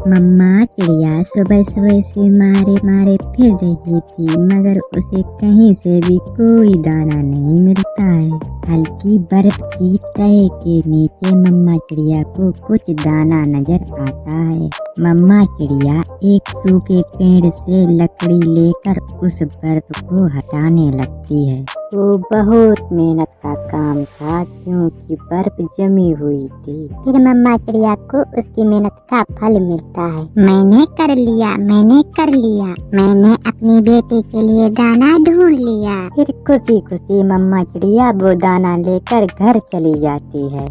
मम्मा चिड़िया सुबह सुबह से मारे मारे फिर रही थी, मगर उसे कहीं से भी कोई दाना नहीं मिलता है। हल्की बर्फ की तह के नीचे मम्मा चिड़िया को कुछ दाना नजर आता है। मम्मा चिड़िया एक सूखे पेड़ से लकड़ी लेकर उस बर्फ को हटाने लगती है। वो बहुत मेहनत का काम था क्योंकि बर्फ जमी हुई थी। फिर मम्मा चिड़िया को उसकी मेहनत का फल मिलता है। मैंने कर लिया, मैंने अपनी बेटी के लिए दाना ढूंढ लिया। फिर खुशी खुशी मम्मा चिड़िया वो दाना लेकर घर चली जाती है।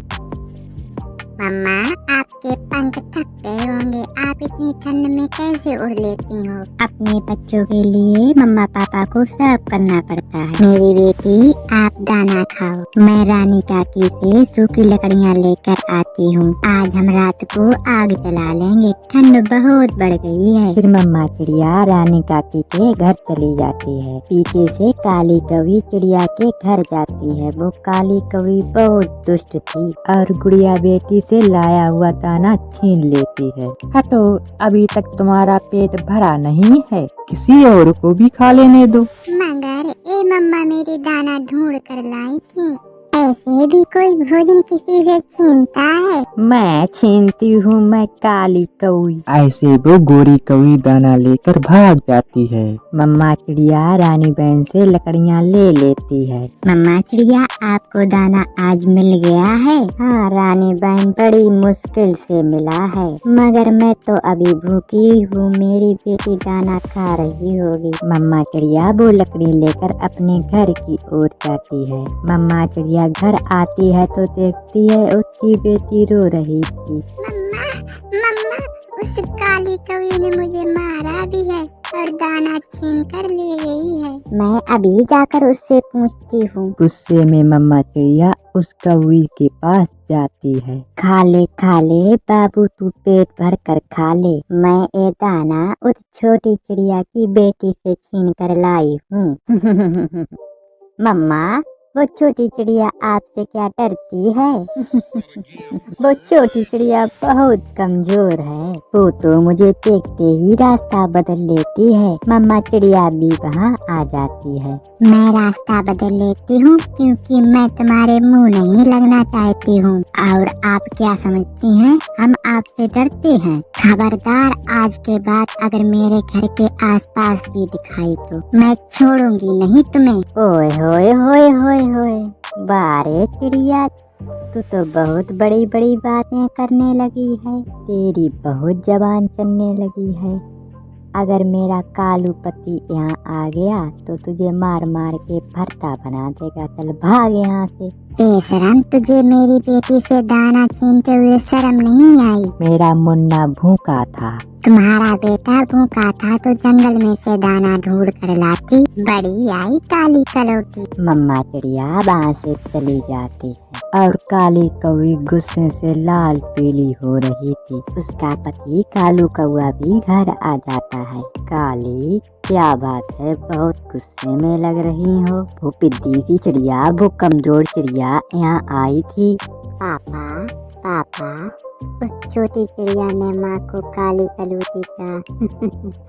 मम्मा, आपके पंख थक गए होंगे, आप इतनी ठंड में कैसे उड़ लेती हो? अपने बच्चों के लिए मम्मा पापा को सब करना पड़ता है। मेरी बेटी, आप दाना खाओ। मैं रानी काकी से सूखी लकड़ियाँ लेकर आती हूँ। आज हम रात को आग जला लेंगे, ठंड बहुत बढ़ गई है। फिर मम्मा चिड़िया रानी काकी के घर चली जाती है। पीछे से काली कौवी चिड़िया के घर जाती है। वो काली कौवी बहुत दुष्ट थी और गुड़िया बेटी से लाया हुआ दाना छीन लेती है। हटो, अभी तक तुम्हारा पेट भरा नहीं है, किसी और को भी खा लेने दो। मगर ए मम्मा मेरी दाना ढूंढ कर लाई थी, ऐसे भी कोई भोजन किसी से छीनता है? मैं छीनती हूँ, मैं काली कौवी। ऐसे वो गोरी कौवी दाना लेकर भाग जाती है। मम्मा चिड़िया रानी बहन से लकड़ियाँ ले लेती है। मम्मा चिड़िया, आपको दाना आज मिल गया है? हाँ रानी बहन, बड़ी मुश्किल से मिला है, मगर मैं तो अभी भूखी हूँ, मेरी बेटी दाना खा रही होगी। मम्मा चिड़िया वो लकड़ी लेकर अपने घर की ओर जाती है। मम्मा चिड़िया घर आती है तो देखती है उसकी बेटी रो रही थी। मम्मा, उस काली कौवी ने मुझे मारा भी है और दाना छीन कर ले गई है। मैं अभी जाकर उससे पूछती हूँ। गुस्से में मम्मा चिड़िया उस कौवी के पास जाती है। खा ले बाबू, तू पेट भर कर खा ले। मैं ये दाना उस छोटी चिड़िया की बेटी से छीन कर लाई हूँ। मम्मा, वो छोटी चिड़िया आपसे क्या डरती है? वो छोटी चिड़िया बहुत कमजोर है, वो तो मुझे देखते ही रास्ता बदल लेती है। मम्मा चिड़िया भी वहाँ आ जाती है। मैं रास्ता बदल लेती हूँ क्योंकि मैं तुम्हारे मुंह नहीं लगना चाहती हूँ। और आप क्या समझती हैं, हम आपसे डरते हैं? खबरदार, आज के बाद अगर मेरे घर के आसपास भी दिखाई तो मैं छोड़ूंगी नहीं तुम्हें। ओए होए होए होए होए, बारे चिड़िया, तू तो बहुत बड़ी बड़ी बातें करने लगी है, तेरी बहुत जबान चलने लगी है। अगर मेरा कालू पति यहाँ आ गया तो तुझे मार मार के भरता बना देगा। चल भाग यहाँ से। बेशरम, तुझे मेरी बेटी से दाना छीनते हुए शर्म नहीं आई? मेरा मुन्ना भूखा था। तुम्हारा बेटा भूखा था तो जंगल में से दाना ढूंढ कर लाती, बड़ी आई काली कलौटी। मम्मा चिड़िया वहाँ से चली जाती है और काली कौवी गुस्से से लाल पीली हो रही थी। उसका पति कालू कौवा भी घर आ जाता है। काली, क्या बात है, बहुत गुस्से में लग रही हो? वो पिद्दी सी चिड़िया, वो कमजोर चिड़िया यहाँ आई थी। पापा, उस छोटी चिड़िया ने माँ को काली कलौटी का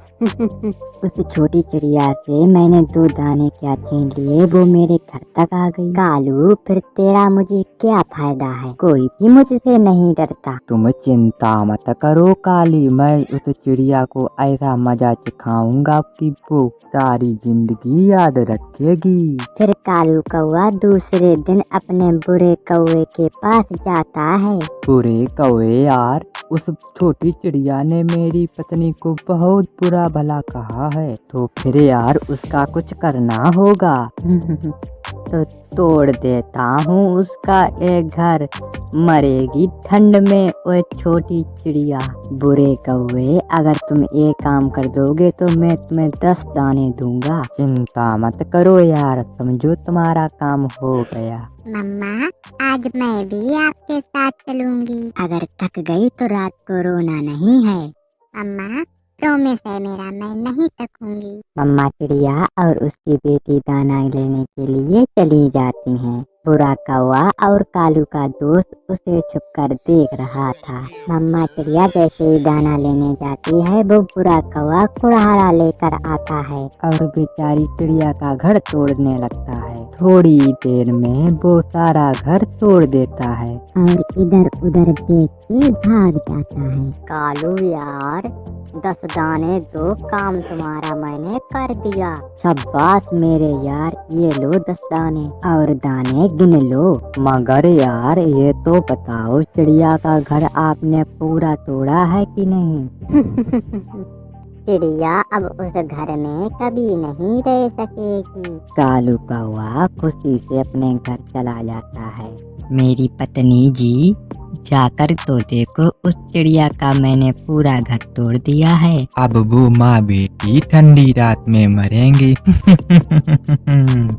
उस छोटी चिड़िया से मैंने 2 दाने क्या छीन लिए, वो मेरे घर तक आ गई। कालू, फिर तेरा मुझे क्या फायदा है? कोई भी मुझसे नहीं डरता। तुम चिंता मत करो काली, मैं उस चिड़िया को ऐसा मजा सिखाऊंगा कि वो सारी जिंदगी याद रखेगी। फिर कालू कौवा दूसरे दिन अपने बुरे कौवे के पास जाता है। बुरे कौवे यार, उस छोटी चिड़िया ने मेरी पत्नी को बहुत बुरा भला कहा है, तो फिर यार उसका कुछ करना होगा। तो तोड़ देता हूँ उसका एक घर, मरेगी ठंड में वो छोटी चिड़िया। बुरे कौवे, अगर तुम ये काम कर दोगे तो मैं तुम्हें 10 दाने दूंगा। चिंता मत करो यार, समझो तुम्हारा काम हो गया। मम्मा, आज मैं भी आपके साथ चलूंगी। अगर थक गई तो रात को रोना नहीं है। मम्मा, प्रॉमिस है मेरा, मैं नहीं थकूंगी। मम्मा चिड़िया और उसकी बेटी दाना लेने के लिए चली जाती हैं। बुरा कौवा और कालू का दोस्त उसे छुपकर देख रहा था। मम्मा चिड़िया जैसे ही दाना लेने जाती है वो बुरा कौवा कुल्हाड़ा लेकर आता है और बेचारी चिड़िया का घर तोड़ने लगता है। थोड़ी देर में वो सारा घर तोड़ देता है और इधर उधर देख के भाग जाता है। कालू यार 10 दाने दो, काम तुम्हारा मैंने कर दिया। शाबाश मेरे यार, ये लो 10 दाने और दाने गिन लो। मगर यार ये तो बताओ चिड़िया का घर आपने पूरा तोड़ा है कि नहीं? चिड़िया अब उस घर में कभी नहीं रह सकेगी। कालू कौवा खुशी से अपने घर चला जाता है। मेरी पत्नी जी जाकर तो देखो, उस चिड़िया का मैंने पूरा घर तोड़ दिया है। अब वो माँ बेटी ठंडी रात में मरेंगी।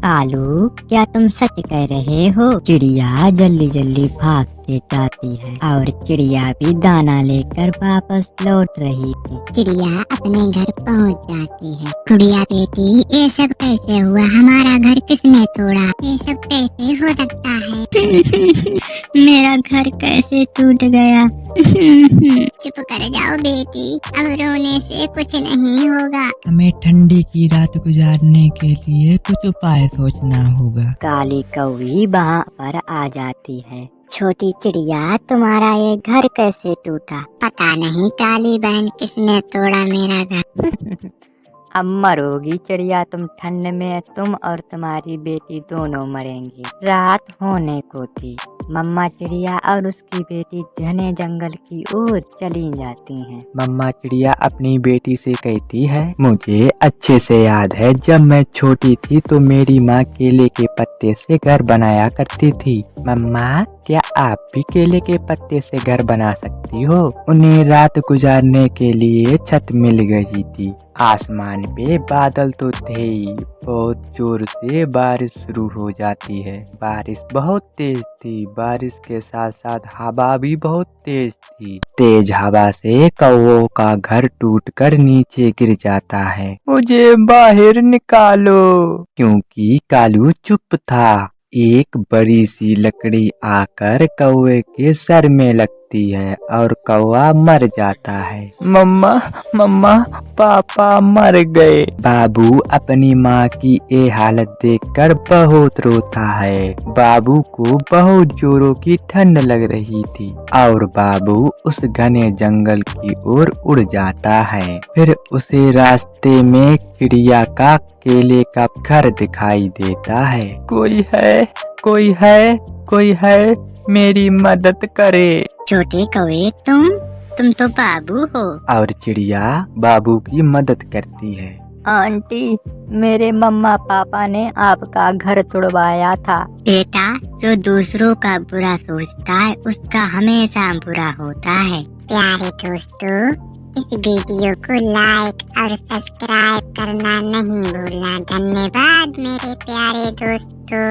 कालू क्या तुम सच कह रहे हो? चिड़िया जल्दी जल्दी भाग के जाती है और चिड़िया भी दाना लेकर वापस लौट रही थी। चिड़िया अपने घर पहुंच जाती है। गुड़िया बेटी, ये सब कैसे हुआ? हमारा घर किसने तोड़ा? ये सब कैसे हो सकता है? मेरा घर कैसे टूट गया? चुप कर जाओ बेटी, अब रोने से कुछ नहीं होगा। हमें ठंडी की रात गुजारने के लिए कुछ उपाय सोचना होगा। काली कौवी वहाँ पर आ जाती है। छोटी चिड़िया, तुम्हारा ये घर कैसे टूटा? पता नहीं काली बहन, किसने तोड़ा मेरा घर। अब मरोगी चिड़िया तुम ठंड में, तुम और तुम्हारी बेटी दोनों मरेंगी। रात होने को थी। मम्मा चिड़िया और उसकी बेटी घने जंगल की ओर चली जाती हैं। मम्मा चिड़िया अपनी बेटी से कहती है, मुझे अच्छे से याद है जब मैं छोटी थी तो मेरी माँ केले के पत्ते से घर बनाया करती थी। मम्मा, क्या आप भी केले के पत्ते से घर बना सकती हो? उन्हें रात गुजारने के लिए छत मिल गई थी। आसमान पे बादल तो थे ही, बहुत जोर से बारिश शुरू हो जाती है। बारिश बहुत तेज थी। बारिश के साथ साथ हवा भी बहुत तेज थी। तेज हवा से कौवों का घर टूटकर नीचे गिर जाता है। मुझे बाहर निकालो, क्योंकि कालू चुप था। एक बड़ी सी लकड़ी आकर कौवे के सर में लगती है और कौवा मर जाता है। मम्मा, मम्मा, पापा मर गए। बाबू अपनी माँ की ये हालत देखकर बहुत रोता है। बाबू को बहुत जोरों की ठंड लग रही थी और बाबू उस घने जंगल की ओर उड़ जाता है। फिर उसे रास्ते में चिड़िया का केले का घर दिखाई देता है। कोई है, कोई है, कोई है, मेरी मदद करे। छोटे कौवे, तुम तो बाबू हो। और चिड़िया बाबू की मदद करती है। आंटी, मेरे मम्मा पापा ने आपका घर तोड़वाया था। बेटा, जो दूसरों का बुरा सोचता है उसका हमेशा बुरा होता है। प्यारे दोस्तों, इस वीडियो को लाइक और सब्सक्राइब करना नहीं भूलना। धन्यवाद मेरे प्यारे दोस्तों।